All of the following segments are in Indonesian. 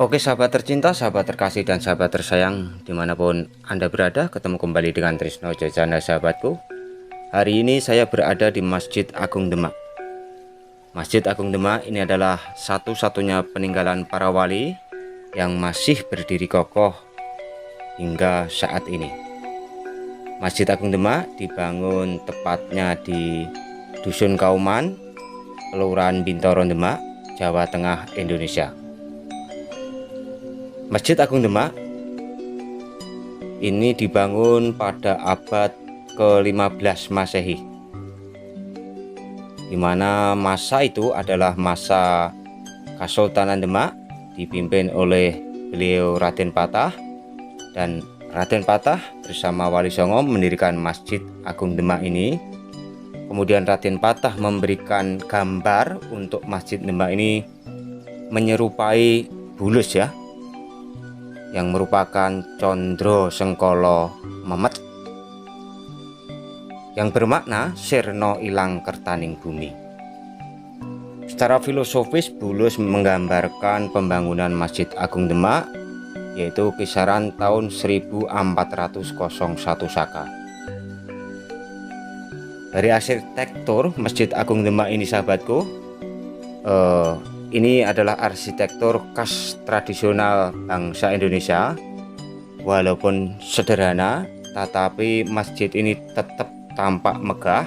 Oke sahabat tercinta, sahabat terkasih dan sahabat tersayang dimanapun Anda berada, ketemu kembali dengan Trisno Jojana sahabatku. Hari ini saya berada di Masjid Agung Demak. Masjid Agung Demak ini adalah satu-satunya peninggalan para wali yang masih berdiri kokoh hingga saat ini. Masjid Agung Demak dibangun tepatnya di Dusun Kauman, Kelurahan Bintoro Demak, Jawa Tengah, Indonesia. Masjid Agung Demak ini dibangun pada abad ke-15 Masehi, di mana masa itu adalah masa Kesultanan Demak dipimpin oleh beliau Raden Patah, dan Raden Patah bersama Wali Songo mendirikan Masjid Agung Demak ini. Kemudian Raden Patah memberikan gambar untuk Masjid Demak ini menyerupai bulus ya, yang merupakan Condro Sengkolo Memet, yang bermakna sirna ilang kertaning bumi. Secara filosofis, bulus menggambarkan pembangunan Masjid Agung Demak, yaitu kisaran tahun 1401 Saka. Dari arsitektur Masjid Agung Demak ini sahabatku, ini adalah arsitektur khas tradisional bangsa Indonesia. Walaupun sederhana, tetapi masjid ini tetap tampak megah,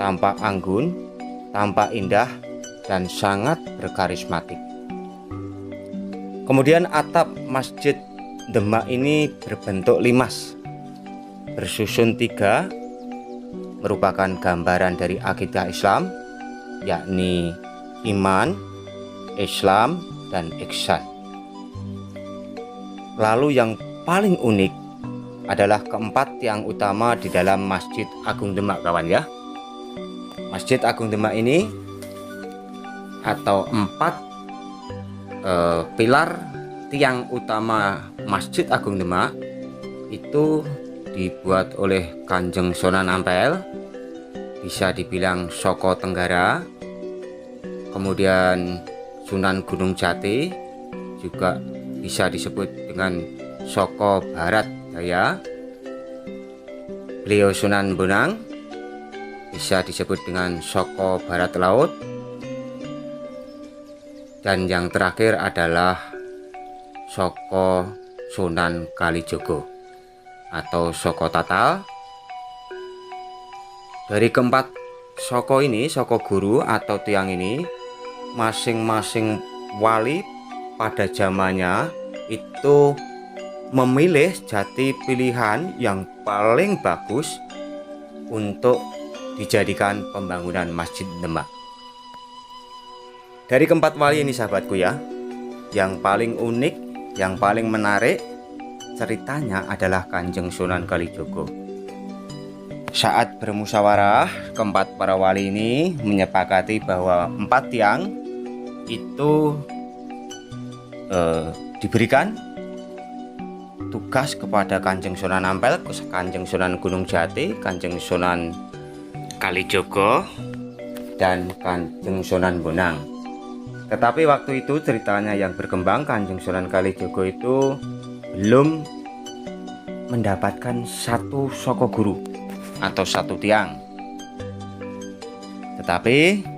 tampak anggun, tampak indah, dan sangat berkarismatik. Kemudian atap Masjid Demak ini berbentuk limas, bersusun tiga, merupakan gambaran dari akidah Islam, yakni iman, Islam, dan ihsan. Lalu yang paling unik adalah keempat tiang utama di dalam Masjid Agung Demak kawan ya. Masjid Agung Demak ini atau empat pilar tiang utama Masjid Agung Demak itu dibuat oleh Kanjeng Sunan Ampel, bisa dibilang Soko Tenggara. Kemudian Sunan Gunung Jati juga bisa disebut dengan Soko Barat Daya. Beliau Sunan Bonang bisa disebut dengan Soko Barat Laut. Dan yang terakhir adalah Soko Sunan Kalijogo atau Soko Tatal. Dari keempat Soko ini, Soko Guru atau tiang ini, masing-masing wali pada zamannya itu memilih jati pilihan yang paling bagus untuk dijadikan pembangunan Masjid Demak. Dari keempat wali ini sahabatku ya, yang paling unik, yang paling menarik ceritanya adalah Kanjeng Sunan Kalijogo. Saat bermusyawarah, keempat para wali ini menyepakati bahwa empat tiang itu diberikan tugas kepada Kanjeng Sunan Ampel, Kanjeng Sunan Gunung Jati, Kanjeng Sunan Kalijogo, dan Kanjeng Sunan Bonang. Tetapi waktu itu ceritanya yang berkembang, Kanjeng Sunan Kalijogo itu belum mendapatkan satu Soko Guru atau satu tiang. Tetapi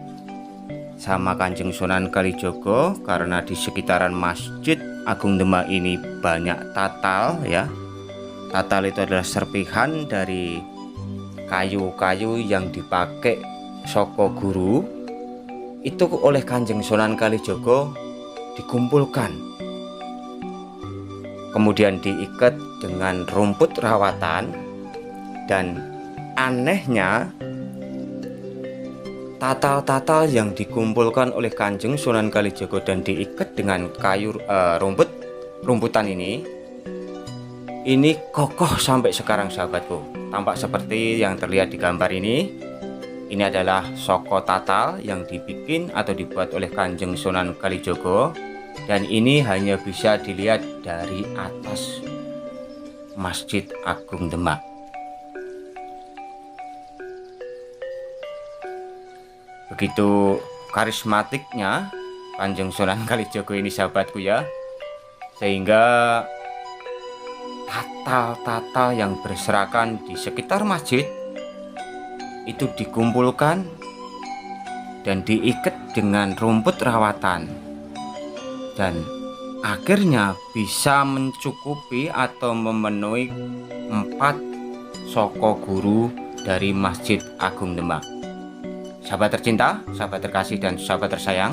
sama Kanjeng Sunan Kalijogo, karena di sekitaran Masjid Agung Demak ini banyak tatal ya. Tatal itu adalah serpihan dari kayu-kayu yang dipakai Soko Guru. Itu oleh Kanjeng Sunan Kalijogo dikumpulkan, kemudian diikat dengan rumput rawatan. Dan anehnya, tatal-tatal yang dikumpulkan oleh Kanjeng Sunan Kalijogo dan diikat dengan kayu rumputan ini kokoh sampai sekarang sahabatku. Tampak seperti yang terlihat di gambar ini. Ini adalah Soko Tatal yang dibikin atau dibuat oleh Kanjeng Sunan Kalijogo, dan ini hanya bisa dilihat dari atas Masjid Agung Demak. Begitu karismatiknya Kanjeng Sunan Kalijogo ini sahabatku ya. sehingga tatal-tatal yang berserakan di sekitar masjid itu dikumpulkan dan diikat dengan rumput rawatan, dan akhirnya bisa mencukupi atau memenuhi 4 soko guru dari Masjid Agung Demak. Sahabat tercinta, sahabat terkasih, dan sahabat tersayang,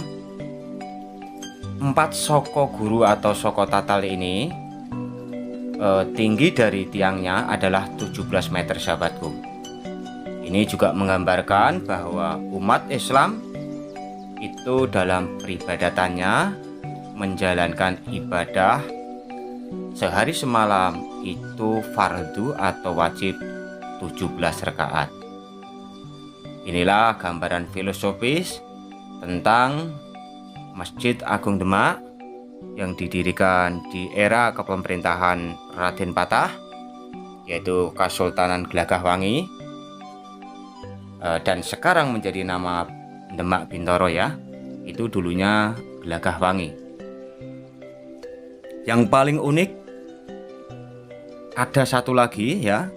4 soko guru atau soko tatal ini tinggi dari tiangnya adalah 17 meter, sahabatku. Ini juga menggambarkan bahwa umat Islam itu dalam peribadatannya menjalankan ibadah sehari semalam itu fardu atau wajib 17 rakaat. Inilah gambaran filosofis tentang Masjid Agung Demak yang didirikan di era kepemerintahan Raden Patah, yaitu Kesultanan Gelagahwangi, dan sekarang menjadi nama Demak Bintoro ya. Itu dulunya Gelagahwangi. Yang paling unik ada satu lagi ya,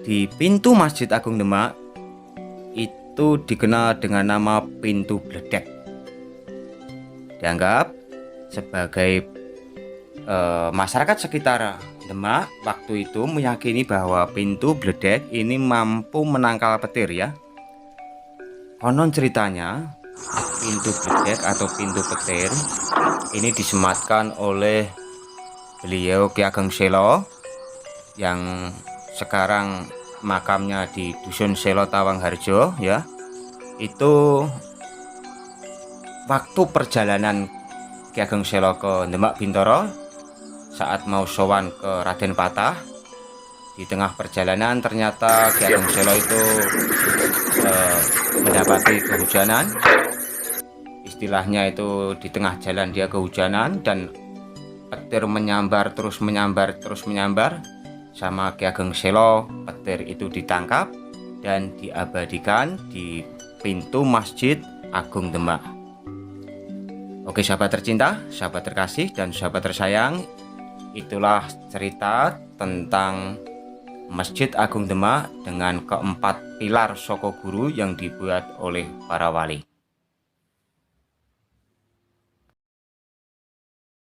di pintu Masjid Agung Demak itu dikenal dengan nama pintu Bledek. Dianggap sebagai masyarakat sekitar Demak waktu itu meyakini bahwa pintu Bledek ini mampu menangkal petir ya. Konon ceritanya pintu Bledek atau pintu petir ini disematkan oleh beliau Ki Ageng Selo yang sekarang makamnya di Dusun Selo Tawangharjo ya. Itu waktu perjalanan Ki Ageng Selo ke Demak Bintoro saat mau sowan ke Raden Patah. Di tengah perjalanan ternyata Ki Ageng Selo itu mendapati kehujanan. Istilahnya itu di tengah jalan dia kehujanan dan petir menyambar terus menyambar sama Ki Ageng Selo. Petir itu ditangkap dan diabadikan di pintu Masjid Agung Demak. Oke sahabat tercinta, sahabat terkasih, dan sahabat tersayang, itulah cerita tentang Masjid Agung Demak dengan keempat pilar soko guru yang dibuat oleh para wali.